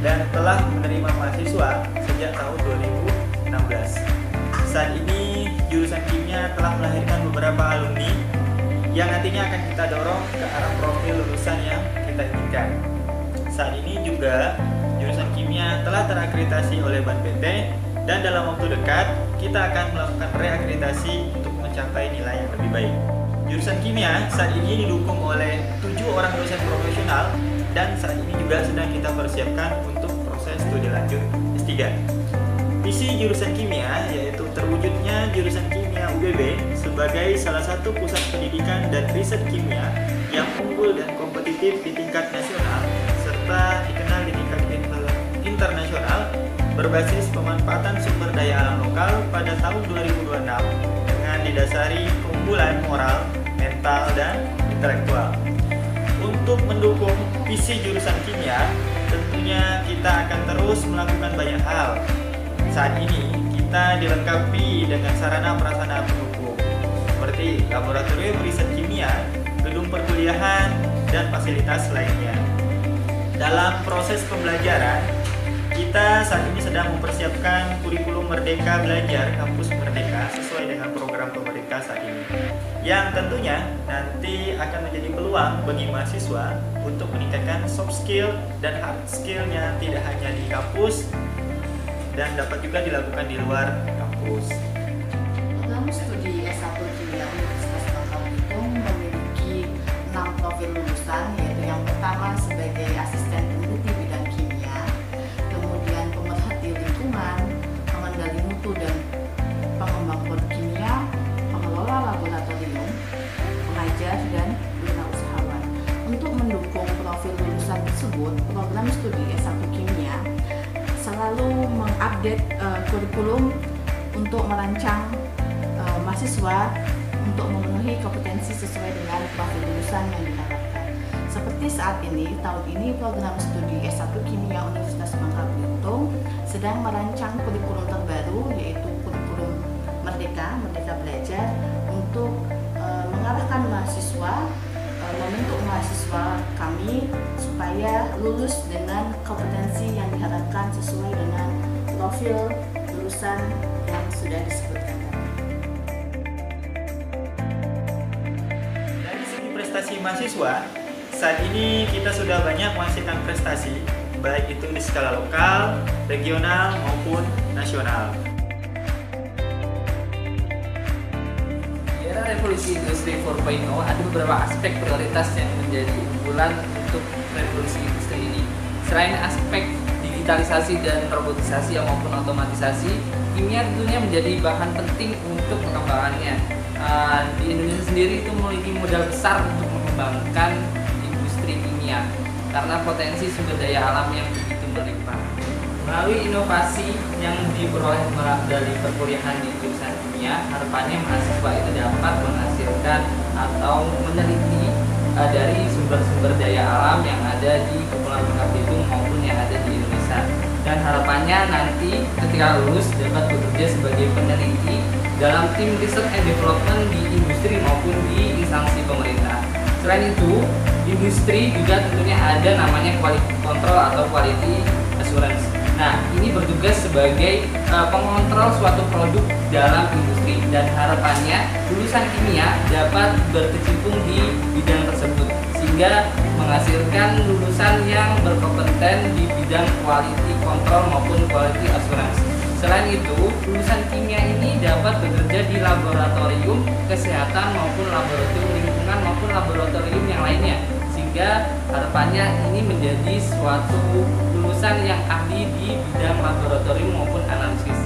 dan telah menerima mahasiswa sejak tahun 2016. Saat ini jurusan kimia telah melahirkan beberapa alumni yang nantinya akan kita dorong ke arah profil lulusan yang kita inginkan. Saat ini juga jurusan kimia telah terakreditasi oleh BANPT dan dalam waktu dekat kita akan melakukan reakreditasi untuk mencapai nilai yang lebih baik. Jurusan kimia saat ini didukung oleh 7 orang dosen profesional dan saat ini juga sedang kita persiapkan untuk proses studi lanjut S3. Visi jurusan kimia yaitu terwujudnya jurusan kimia UBB sebagai salah satu pusat pendidikan dan riset kimia yang unggul dan kompetitif di tingkat nasional serta dikenal di tingkat internasional berbasis pemanfaatan sumber daya alam lokal pada tahun 2026 dengan didasari keunggulan moral, mental, dan intelektual. Untuk mendukung visi jurusan kimia, tentunya kita akan terus melakukan banyak hal. Saat ini kita dilengkapi dengan sarana prasarana pendukung seperti laboratorium riset kimia, gedung perkuliahan, dan fasilitas lainnya. Dalam proses pembelajaran, kita saat ini sedang mempersiapkan kurikulum Merdeka Belajar Kampus Merdeka sesuai dengan program pemerintah saat ini, yang tentunya nanti akan menjadi peluang bagi mahasiswa untuk meningkatkan soft skill dan hard skill-nya tidak hanya di kampus dan dapat juga dilakukan di luar kampus. Program studi S1 Kimia Universitas Bangka Belitung memiliki 6 profil lulusan, yaitu yang pertama sebagai asisten peneliti bidang kimia, kemudian pemerhati lingkungan, pengendali mutu dan pengembang produk kimia, pengelola laboratorium, pengajar, dan wirausahawan. Untuk mendukung profil lulusan tersebut, program studi S1 Kimia selalu mengupdate kurikulum untuk merancang mahasiswa untuk memenuhi kompetensi sesuai dengan profil lulusan yang diharapkan. Seperti saat ini, tahun ini program studi S1 Kimia Universitas Bangka Belitung sedang merancang kurikulum terbaru, yaitu kurikulum Merdeka Belajar untuk mengarahkan mahasiswa, membentuk mahasiswa kami supaya lulus dengan kompetensi yang diharapkan sesuai dengan profil lulusan yang sudah disebutkan. Dari segi prestasi mahasiswa, saat ini kita sudah banyak menghasilkan prestasi, baik itu di skala lokal, regional, maupun nasional. Di era revolusi industri 4.0 ada beberapa aspek prioritas yang menjadi unggulan untuk revolusi industri ini. Selain aspek digitalisasi dan robotisasi maupun otomatisasi, kimia tentunya menjadi bahan penting untuk pengembangannya. Di Indonesia sendiri itu memiliki modal besar untuk mengembangkan industri kimia karena potensi sumber daya alam yang begitu melimpah. Melalui inovasi yang diperoleh dari perkuliahan di jurusan kimia, harapannya mahasiswa itu dapat menghasilkan atau meneliti dari sumber-sumber daya alam yang ada di Kepulauan Bangka Belitung maupun yang ada di Indonesia. Dan harapannya nanti ketika lulus dapat bekerja sebagai peneliti dalam tim research and development di industri maupun di instansi pemerintah. Selain itu, industri juga tentunya ada namanya quality control atau quality assurance. Nah, ini bertugas sebagai pengontrol suatu produk dalam industri dan harapannya lulusan kimia dapat berkecimpung di bidang tersebut sehingga menghasilkan lulusan yang berkompeten di bidang quality control maupun quality assurance. Selain itu, lulusan kimia ini dapat bekerja di laboratorium kesehatan maupun laboratorium lingkungan maupun laboratorium yang lainnya, sehingga harapannya ini menjadi suatu lulusan yang ahli di bidang laboratorium maupun analisis.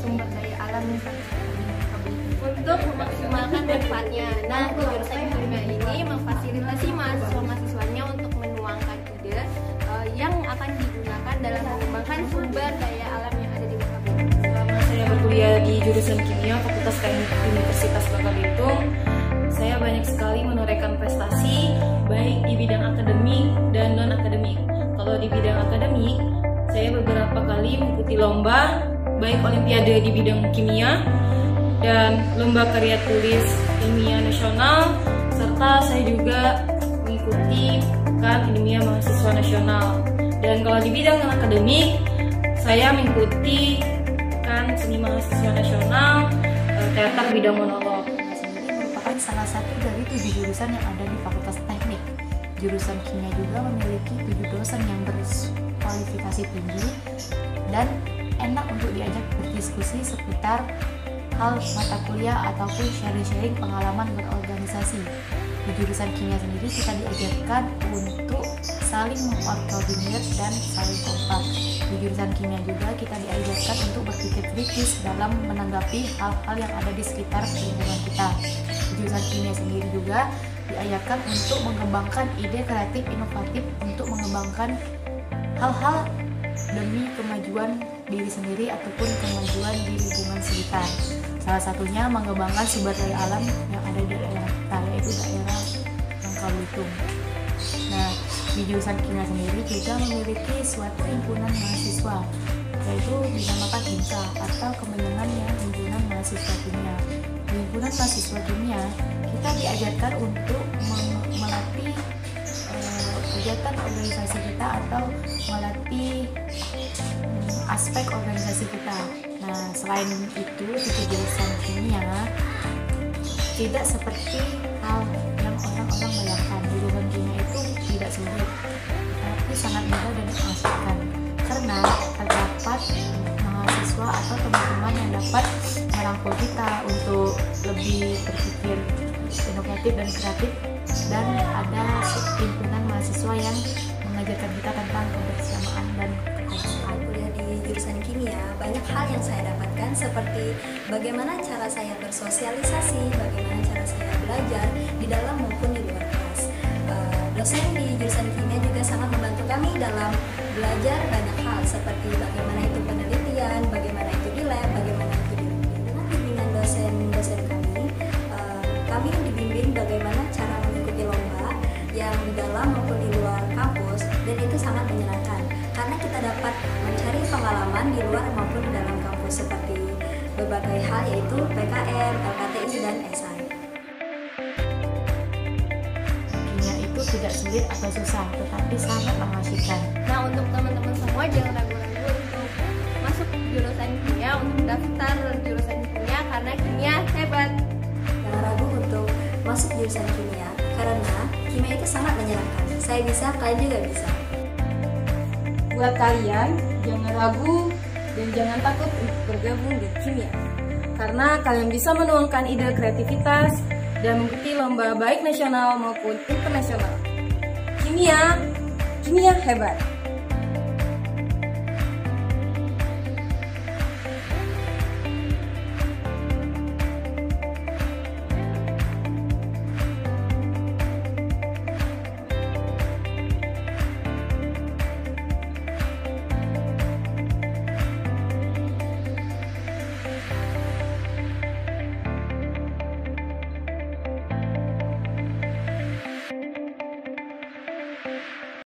sumber daya alam yang sangat untuk memaksimalkan manfaatnya. Nah, jurusan kimia ini memfasilitasi mahasiswa-mahasiswanya untuk menuangkan ide yang akan digunakan dalam mengembangkan sumber daya alam yang ada di Bangka Belitung. Selama saya berkuliah di jurusan kimia Fakultas Teknik Universitas Bangka Belitung, saya banyak sekali menorehkan prestasi baik di bidang akademik dan non akademik. Kalau di bidang akademik, saya beberapa kali mengikuti lomba baik olimpiade di bidang kimia dan lomba karya tulis ilmiah nasional, serta saya juga mengikuti Pekan Ilmiah Mahasiswa Nasional. Dan kalau di bidang akademik, saya mengikuti Pekan Seni Mahasiswa Nasional, teater bidang monolog. Sendiri merupakan salah satu dari 7 jurusan yang ada di Fakultas Teknik. Jurusan kimia juga memiliki 7 dosen yang berkualifikasi tinggi dan enak untuk diajak berdiskusi seputar hal mata kuliah ataupun sharing-sharing pengalaman berorganisasi. Di jurusan kimia sendiri kita diajarkan untuk saling mengkoordinir dan saling kompak. Di jurusan kimia juga kita diajarkan untuk berpikir kritis dalam menanggapi hal-hal yang ada di sekitar lingkungan kita. Di jurusan kimia sendiri juga diajarkan untuk mengembangkan ide kreatif inovatif untuk mengembangkan hal-hal demi kemajuan diri sendiri ataupun kemajuan di lingkungan sekitar. Salah satunya mengembangkan sumber daya alam yang ada di daerah kita, yaitu daerah Bangka Belitung. Nah, di jurusan kimia sendiri juga memiliki suatu himpunan mahasiswa, yaitu dinamakan HIMSA atau kepanjangannya Himpunan Mahasiswa Kimia. Di himpunan mahasiswa kimia, kita diajarkan untuk melatih kegiatan organisasi kita atau melatih aspek organisasi kita. Nah, selain itu di jurusan kimia tidak seperti hal yang orang-orang bayangkan. Jurusan kimia itu tidak sulit, tapi sangat mudah dan mengasihkan karena terdapat mahasiswa atau teman-teman yang dapat merangkul kita untuk lebih berpikir inovatif dan kreatif, dan ada himpunan mahasiswa yang mengajarkan kita tentang kebersamaan dan kekompakan. Kuliah di jurusan kimia, banyak hal yang saya dapatkan seperti bagaimana cara saya bersosialisasi, bagaimana cara saya belajar di dalam maupun di luar kelas. Dosen di jurusan kimia juga sangat membantu kami dalam belajar banyak hal seperti bagaimana itu penelitian, bagaimana itu di lab, bagaimana itu di dengan bimbingan dosen-dosen kami dibimbing bagaimana cara mengikuti lomba yang di dalam maupun di luar kampus, dan itu sangat menyenangkan karena kita dapat mencari pengalaman di luar maupun di dalam kampus seperti berbagai hal yaitu PKM, LKTI, dan esai. Kimia itu tidak sulit atau susah, tetapi sangat mengasihkan. Nah, untuk teman-teman semua jangan ragu-ragu untuk masuk jurusan kimia, untuk daftar jurusan kimia karena kimia hebat. Jangan ragu untuk masuk jurusan kimia karena kimia itu sangat menyenangkan. Saya bisa, kalian juga bisa. Buat kalian, jangan ragu dan jangan takut untuk bergabung di kimia, karena kalian bisa menuangkan ide kreativitas dan mengikuti lomba baik nasional maupun internasional. Kimia hebat.